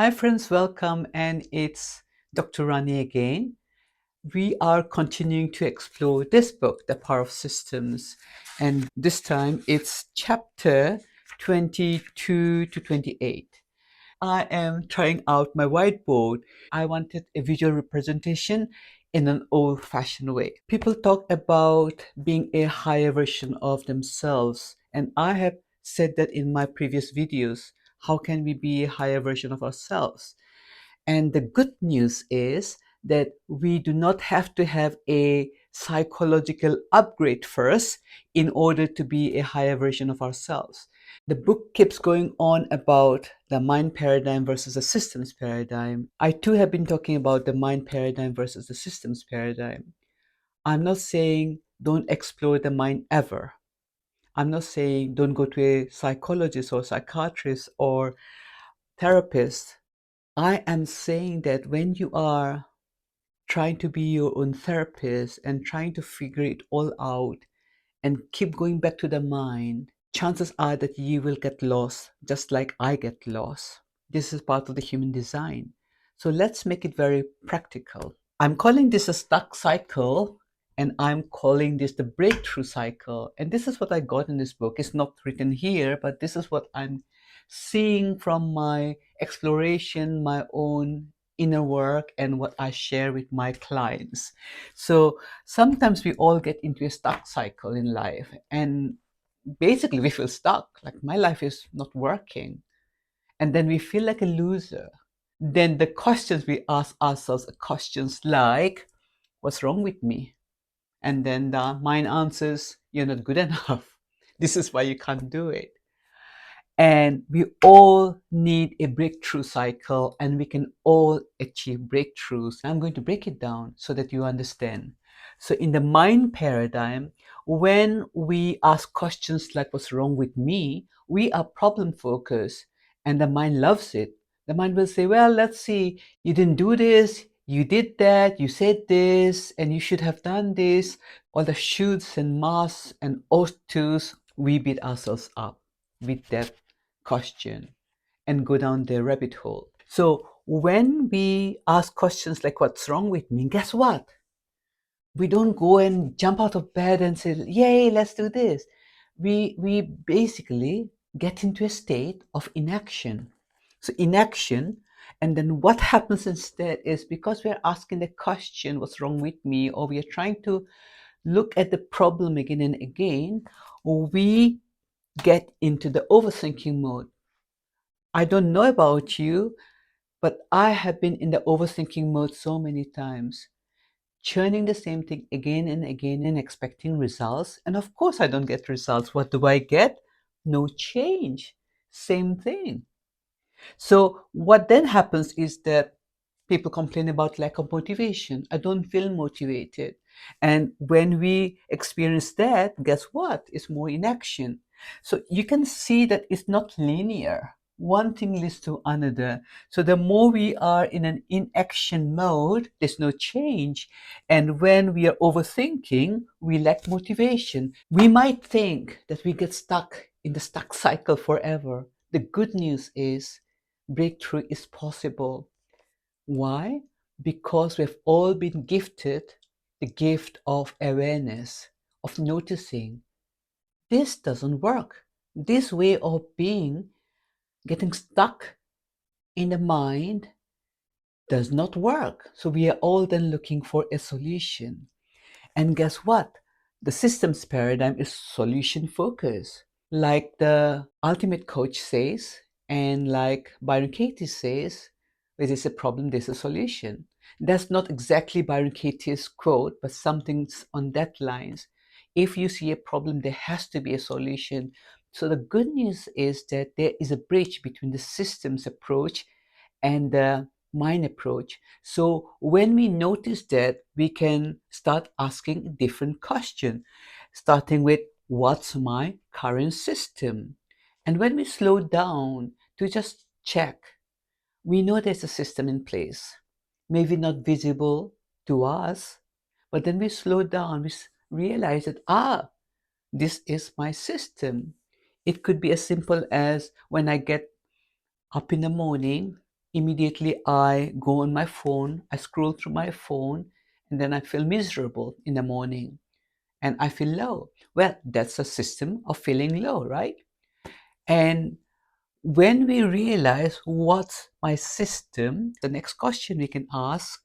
Hi friends, welcome, and it's Dr. Rani again. We are continuing to explore this book, The Power of Systems, and this time it's chapter 22 to 28. I am trying out my whiteboard. I wanted a visual representation in an old-fashioned way. People talk about being a higher version of themselves, and I have said that in my previous videos. How can we be a higher version of ourselves? And the good news is that we do not have to have a psychological upgrade first in order to be a higher version of ourselves. The book keeps going on about the mind paradigm versus the systems paradigm. I too have been talking about the mind paradigm versus the systems paradigm. I'm not saying don't explore the mind ever. I'm not saying don't go to a psychologist or psychiatrist or therapist. I am saying that when you are trying to be your own therapist and trying to figure it all out and keep going back to the mind, chances are that you will get lost just like I get lost. This is part of the human design. So let's make it very practical. I'm calling this a stuck cycle, and I'm calling this the breakthrough cycle. And this is what I got in this book. It's not written here, but this is what I'm seeing from my exploration, my own inner work, and what I share with my clients. So sometimes we all get into a stuck cycle in life, and basically we feel stuck, like my life is not working, and then we feel like a loser. Then the questions we ask ourselves are questions like, what's wrong with me? And then the mind answers, you're not good enough. This is why you can't do it. And we all need a breakthrough cycle, and we can all achieve breakthroughs. I'm going to break it down so that you understand. So in the mind paradigm, when we ask questions like what's wrong with me, we are problem focused, and the mind loves it. The mind will say, well, let's see, you didn't do this, you did that, you said this, and you should have done this. All the shoulds and musts and ought tos, we beat ourselves up with that question and go down the rabbit hole. So when we ask questions like, what's wrong with me? Guess what? We don't go and jump out of bed and say, yay, let's do this. We basically get into a state of inaction. So inaction, and then what happens instead is, because we're asking the question, what's wrong with me? Or we are trying to look at the problem again and again, we get into the overthinking mode. I don't know about you, but I have been in the overthinking mode so many times, churning the same thing again and again and expecting results. And of course, I don't get results. What do I get? No change. Same thing. So, what then happens is that people complain about lack of motivation. I don't feel motivated. And when we experience that, guess what? It's more inaction. So you can see that it's not linear. One thing leads to another. So the more we are in an inaction mode, there's no change. And when we are overthinking, we lack motivation. We might think that we get stuck in the stuck cycle forever. The good news is breakthrough is possible. Why? Because we've all been gifted the gift of awareness, of noticing this doesn't work. This way of being, getting stuck in the mind, does not work. So we are all then looking for a solution. And guess what? The systems paradigm is solution focused. Like the ultimate coach says, and like Byron Katie says, where there's a problem, there's a solution. That's not exactly Byron Katie's quote, but something's on that lines. If you see a problem, there has to be a solution. So the good news is that there is a bridge between the systems approach and the mind approach. So when we notice that, we can start asking a different question, starting with, what's my current system? And when we slow down to just check, we know there's a system in place, maybe not visible to us, but then we slow down, we realize that, this is my system. It could be as simple as when I get up in the morning, immediately I go on my phone, I scroll through my phone, and then I feel miserable in the morning and I feel low. Well, that's a system of feeling low, right? And when we realize what's my system, the next question we can ask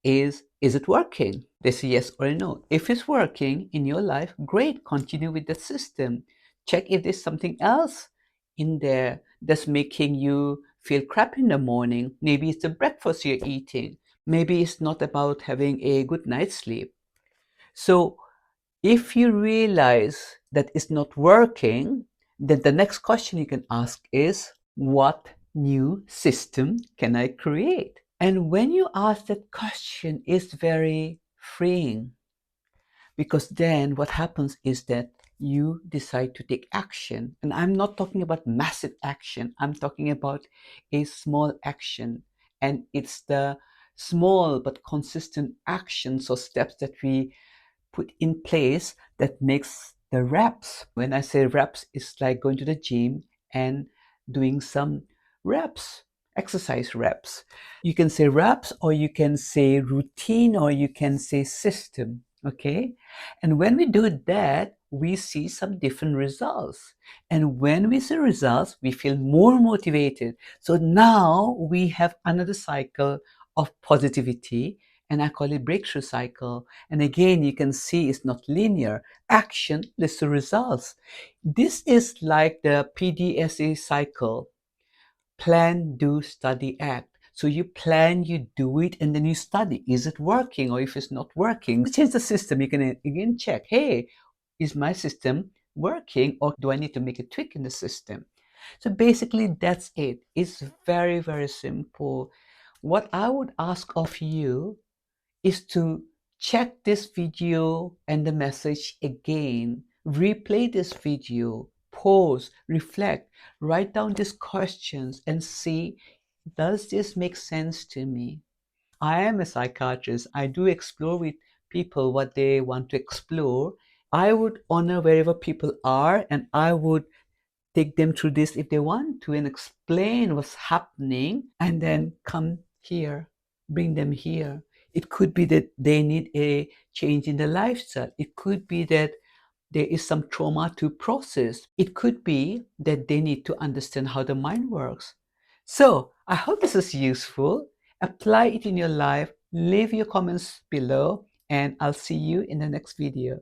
is it working? They say yes or no. If it's working in your life, great, continue with the system. Check if there's something else in there that's making you feel crap in the morning. Maybe it's the breakfast you're eating. Maybe it's not about having a good night's sleep. So if you realize that it's not working, then the next question you can ask is, what new system can I create? And when you ask that question, it's very freeing, because then what happens is that you decide to take action. And I'm not talking about massive action, I'm talking about a small action. And it's the small but consistent actions or steps that we put in place that makes the reps. When I say reps, it's like going to the gym and doing some reps, exercise reps. You can say reps, or you can say routine, or you can say system. Okay. And when we do that, we see some different results. And when we see results, we feel more motivated. So now we have another cycle of positivity, and I call it breakthrough cycle. And again, you can see it's not linear. Action leads to results. This is like the PDSA cycle: plan, do, study, act. So you plan, you do it, and then you study. Is it working? Or if it's not working, change the system. You can again check, hey, is my system working, or do I need to make a tweak in the system? So basically, that's it. It's very, very simple. What I would ask of you is to check this video and the message again, replay this video, pause, reflect, write down these questions and see, does this make sense to me? I am a psychiatrist. I do explore with people what they want to explore. I would honor wherever people are, and I would take them through this if they want to and explain what's happening, and then come here, bring them here. It could be that they need a change in the lifestyle. It could be that there is some trauma to process. It could be that they need to understand how the mind works. So I hope this is useful. Apply it in your life. Leave your comments below, and I'll see you in the next video.